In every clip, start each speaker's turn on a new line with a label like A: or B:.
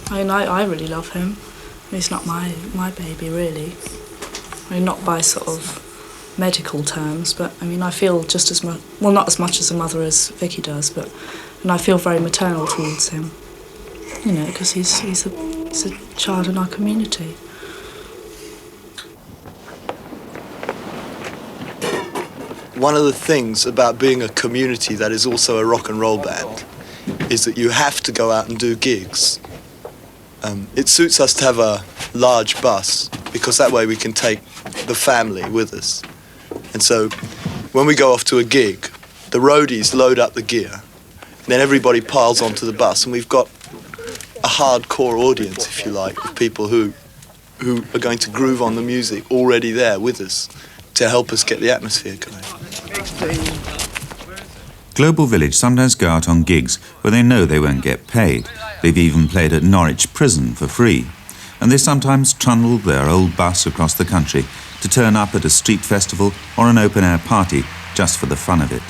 A: I mean, I really love him. He's not my baby, really. I mean, not by sort of medical terms, but I mean, I feel just as much, well, not as much as a mother as Vicky does, but and I feel very maternal towards him, you know, because he's a child in our community.
B: One of the things about being a community that is also a rock and roll band is that you have to go out and do gigs. It suits us to have a large bus because that way we can take the family with us. And so when we go off to a gig, the roadies load up the gear, and then everybody piles onto the bus, and we've got a hardcore audience, if you like, of people who are going to groove on the music already there with us to help us get the atmosphere going.
C: Global Village sometimes go out on gigs where they know they won't get paid. They've even played at Norwich Prison for free. And they sometimes trundle their old bus across the country to turn up at a street festival or an open-air party just for the fun of it.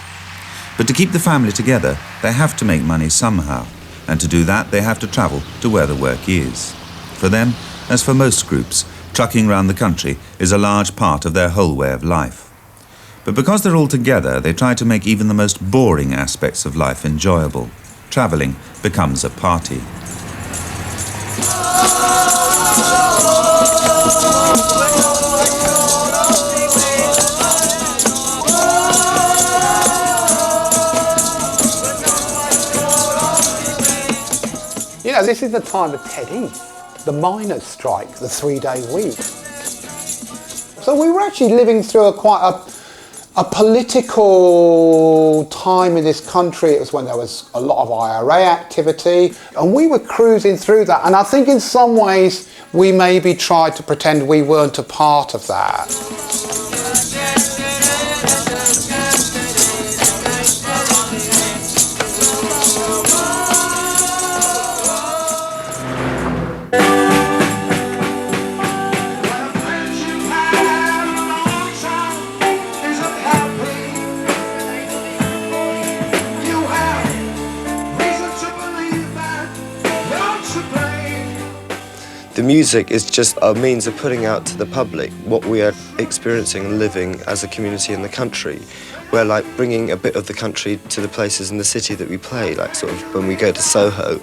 C: But to keep the family together, they have to make money somehow. And to do that, they have to travel to where the work is. For them, as for most groups, trucking around the country is a large part of their whole way of life. But because they're all together, they try to make even the most boring aspects of life enjoyable. Travelling becomes a party.
D: You know, this is the time of Ted Heath, the miners' strike, the 3-day week. So we were actually living through quite a political time in this country. It was when there was a lot of IRA activity, and we were cruising through that. And I think in some ways we maybe tried to pretend we weren't a part of that.
E: The music is just a means of putting out to the public what we are experiencing and living as a community in the country. We're like bringing a bit of the country to the places in the city that we play, like sort of when we go to Soho,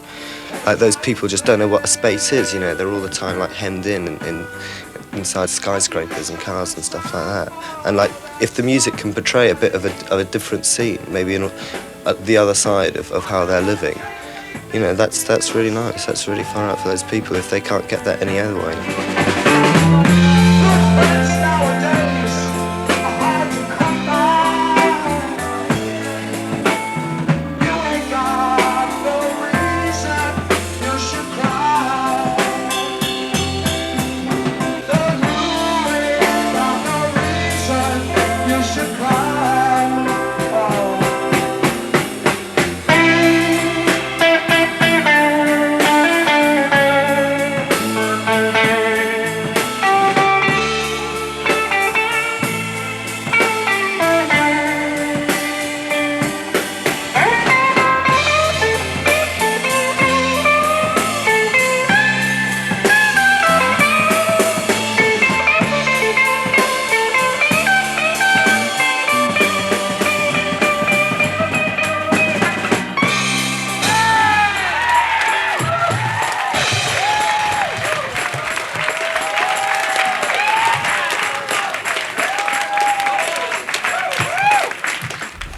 E: like those people just don't know what a space is, you know, they're all the time like hemmed inside skyscrapers and cars and stuff like that. And like, if the music can portray a bit of a different scene, maybe at the other side of how they're living, you know, that's really nice. That's really far out for those people if they can't get that any other way.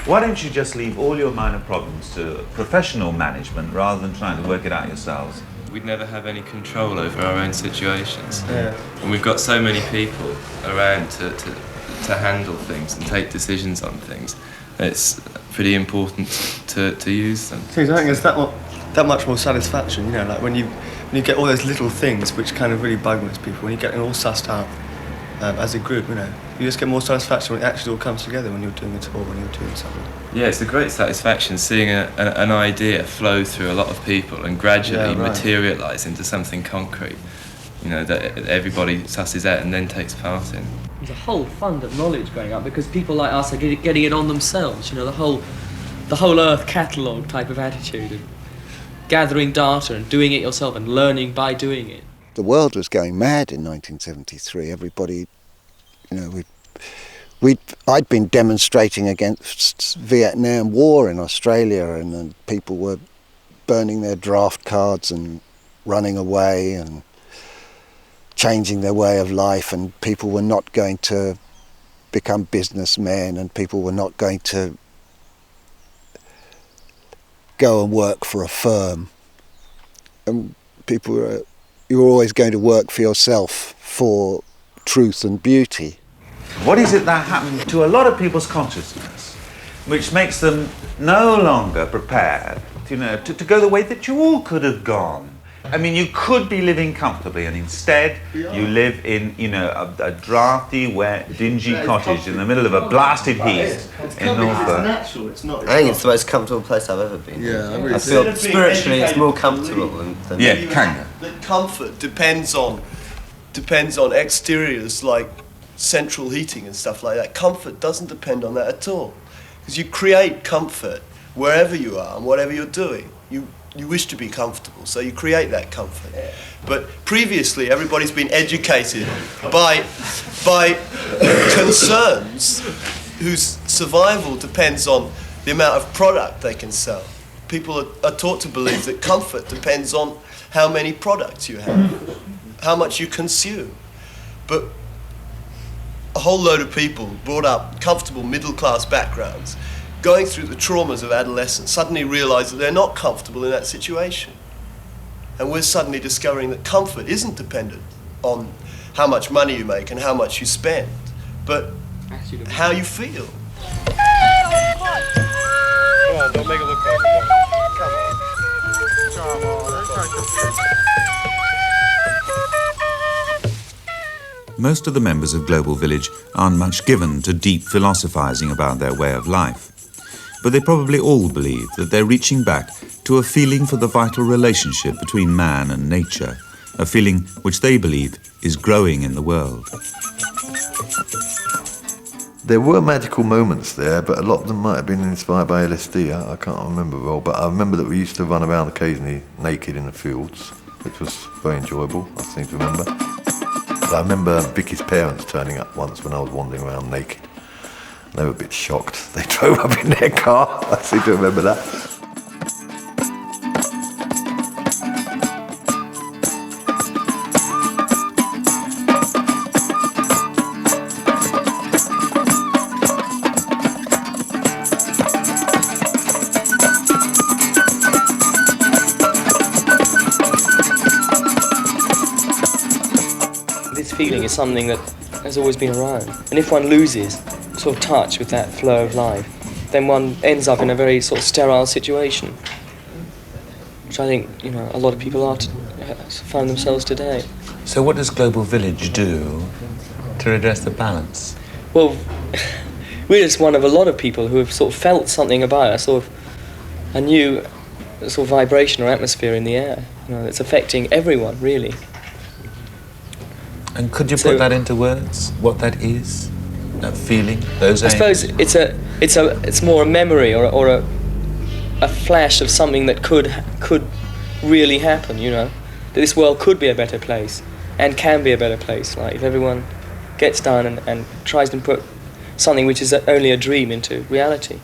C: Why don't you just leave all your minor problems to professional management rather than trying to work it out yourselves?
F: We'd never have any control over our own situations.
E: Yeah.
F: And we've got so many people around to handle things and take decisions on things. It's pretty important to use them.
E: I think there's that much more satisfaction, you know, like when you get all those little things which kind of really bug most people, when you get it all sussed out as a group, you know, you just get more satisfaction when it actually all comes together when you're doing a tour, when you're doing something.
F: Yeah, it's a great satisfaction seeing an idea flow through a lot of people and gradually materialise into something concrete, you know, that everybody susses out and then takes part in.
G: There's a whole fund of knowledge going up because people like us are getting it on themselves, you know, the whole Earth catalogue type of attitude. gathering data and doing it yourself and learning by doing it.
H: The world was going mad in 1973. Everybody, you know, I'd been demonstrating against Vietnam War in Australia, and then people were burning their draft cards and running away and changing their way of life, and people were not going to become businessmen, and people were not going to go and work for a firm. And you were always going to work for yourself, for truth and beauty.
C: What is it that happened to a lot of people's consciousness which makes them no longer prepared, you know, to go the way that you all could have gone? I mean, you could be living comfortably, and instead you live in, you know, a drafty, wet, dingy cottage in the middle of a blasted heath in Norfolk.
E: I think it's the most comfortable place I've ever been.
B: Yeah,
E: I feel spiritually it's more comfortable than
C: Yeah, kind of.
I: The comfort depends on exteriors like central heating and stuff like that. Comfort doesn't depend on that at all, because you create comfort wherever you are and whatever you're doing. You wish to be comfortable, so you create that comfort. But previously, everybody's been educated by concerns whose survival depends on the amount of product they can sell. People are taught to believe that comfort depends on how many products you have, how much you consume. But a whole load of people brought up comfortable middle-class backgrounds, going through the traumas of adolescence, suddenly realise that they're not comfortable in that situation. And we're suddenly discovering that comfort isn't dependent on how much money you make and how much you spend, but how you feel.
J: Come on, don't make it look like it. Come on.
C: Most of the members of Global Village aren't much given to deep philosophising about their way of life. But they probably all believe that they're reaching back to a feeling for the vital relationship between man and nature, a feeling which they believe is growing in the world.
K: There were magical moments there, but a lot of them might have been inspired by LSD. I can't remember well, but I remember that we used to run around occasionally naked in the fields, which was very enjoyable, I seem to remember. I remember Vicky's parents turning up once when I was wandering around naked. They were a bit shocked. They drove up in their car. I seem to remember that.
G: This feeling is something that has always been around. And if one loses sort of touch with that flow of life, then one ends up in a very sort of sterile situation, which I think, you know, a lot of people find themselves today.
C: So what does Global Village do to redress the balance?
G: Well, we're just one of a lot of people who have sort of felt something about us, sort of a new sort of vibration or atmosphere in the air, you know, that's affecting everyone, really.
C: And could you put that into words, what that is? That feeling, those aims?
G: I suppose it's more a memory or a flash of something that could really happen, you know, that this world could be a better place and can be a better place, like if everyone gets down and tries to put something which is only a dream into reality.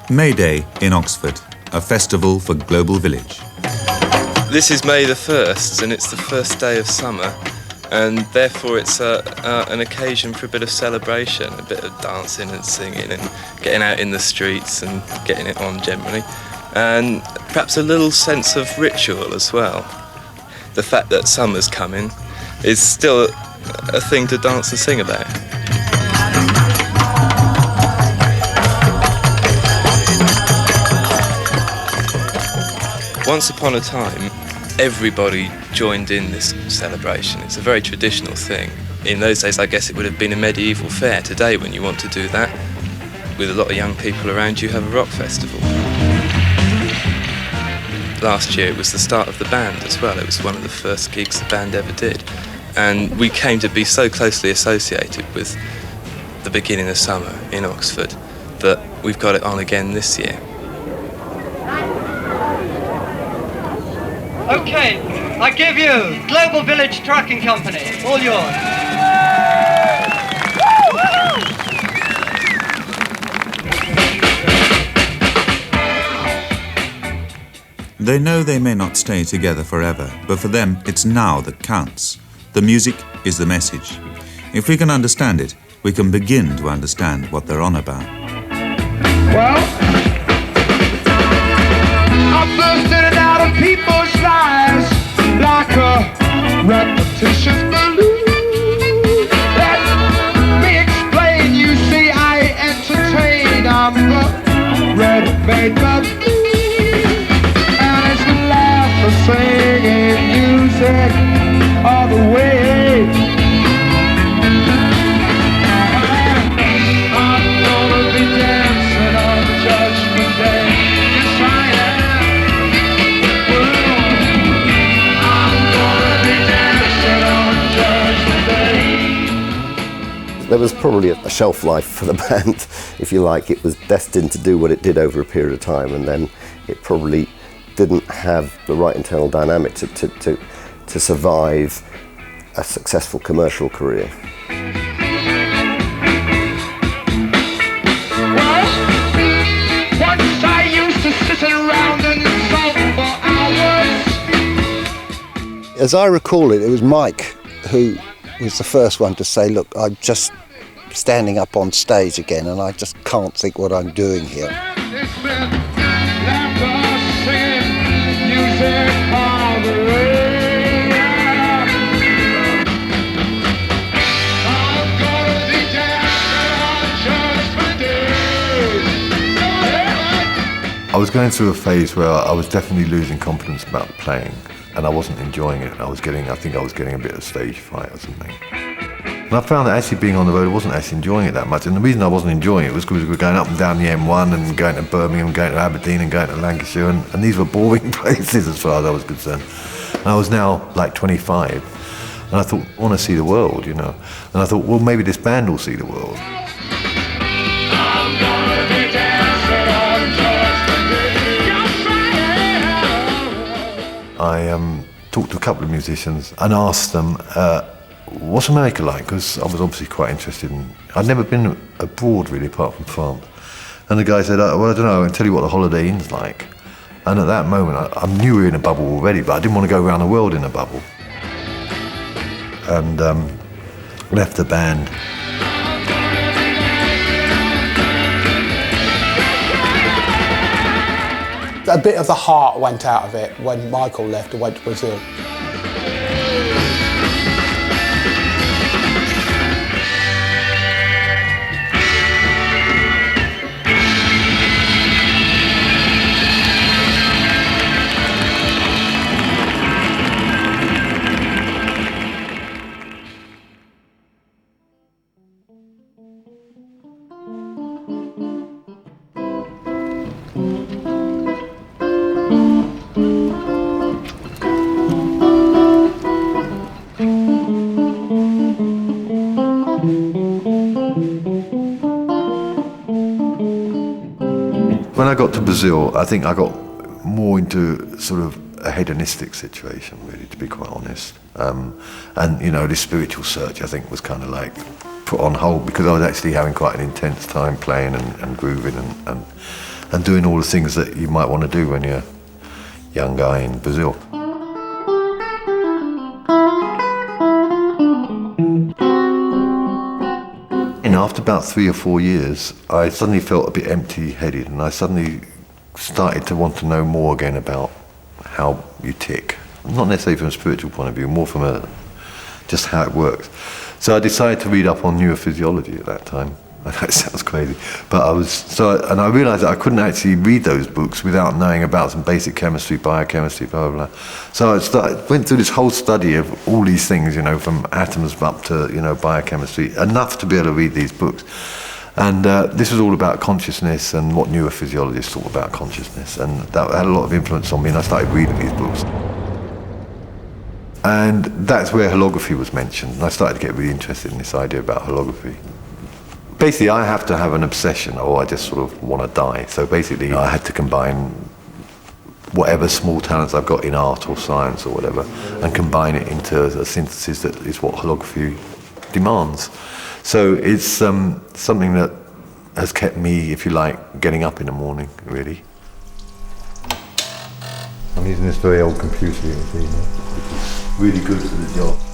C: May Day in Oxford, a festival for Global Village.
F: This is May the 1st, and it's the first day of summer, and therefore it's an occasion for a bit of celebration, a bit of dancing and singing and getting out in the streets and getting it on generally, and perhaps a little sense of ritual as well. The fact that summer's coming is still a thing to dance and sing about. Once upon a time, everybody joined in this celebration. It's a very traditional thing. In those days, I guess it would have been a medieval fair. Today, when you want to do that, with a lot of young people around, you have a rock festival. Last year, it was the start of the band as well. It was one of the first gigs the band ever did. And we came to be so closely associated with the beginning of summer in Oxford that we've got it on again this year.
L: Okay, I give you Global Village Trucking Company, all yours.
C: They know they may not stay together forever, but for them it's now that counts. The music is the message. If we can understand it, we can begin to understand what they're on about.
M: Well, I'm bursting out of people's lives like a repetitious balloon. Let me explain, you see, I entertain, I'm the ready-made baboon. And it's the laugh of singing music all the way. I'm gonna be dancing on Judgment Day. Yes, I am. I'm gonna be dancing on Judgment Day.
E: There was probably a shelf life for the band, if you like. It was destined to do what it did over a period of time, and then it probably didn't have the right internal dynamic to survive a successful commercial career.
M: Once I used to sit around and sulk for hours.
H: As I recall it, it was Mike who was the first one to say, look, I'm just standing up on stage again and I just can't think what I'm doing here.
M: It's been laughter, singing, music all the way. I'm gonna be dancing on Judgment Day.
K: I was going through a phase where I was definitely losing confidence about playing, and I wasn't enjoying it. I think I was getting a bit of stage fright or something. And I found that actually being on the road, I wasn't actually enjoying it that much. And the reason I wasn't enjoying it was because we were going up and down the M1 and going to Birmingham, going to Aberdeen and going to Lancashire, and these were boring places as far as I was concerned. And I was now like 25, and I thought, I want to see the world, you know. And I thought, well, maybe this band will see the world.
M: I'm gonna be dancing on Judgment Day.
K: I talked to a couple of musicians and asked them, what's America like? Because I was obviously quite interested in... I'd never been abroad, really, apart from France. And the guy said, well, I don't know, I can tell you what the Holiday Inn's like. And at that moment, I knew we were in a bubble already, but I didn't want to go around the world in a bubble. And left the band.
D: A bit of the heart went out of it when Michael left and went to Brazil.
K: When I got to Brazil, I think I got more into sort of a hedonistic situation, really, to be quite honest. And, you know, this spiritual search, I think, was kind of like put on hold because I was actually having quite an intense time playing and grooving and doing all the things that you might want to do when you're a young guy in Brazil. And after about 3 or 4 years, I suddenly felt a bit empty-headed, and I suddenly started to want to know more again about how you tick. Not necessarily from a spiritual point of view, more from just how it works. So I decided to read up on neurophysiology at that time. That sounds crazy, but I realised that I couldn't actually read those books without knowing about some basic chemistry, biochemistry, blah blah blah. So I went through this whole study of all these things, you know, from atoms up to, you know, biochemistry, enough to be able to read these books. And this was all about consciousness and what neurophysiologists thought about consciousness, and that had a lot of influence on me. And I started reading these books. And that's where holography was mentioned, and I started to get really interested in this idea about holography. Basically, I have to have an obsession, or I just sort of want to die. So basically, I had to combine whatever small talents I've got in art or science or whatever, and combine it into a synthesis that is what holography demands. So it's something that has kept me, if you like, getting up in the morning, really. I'm using this very old computer, you can see here, which is really good for the job.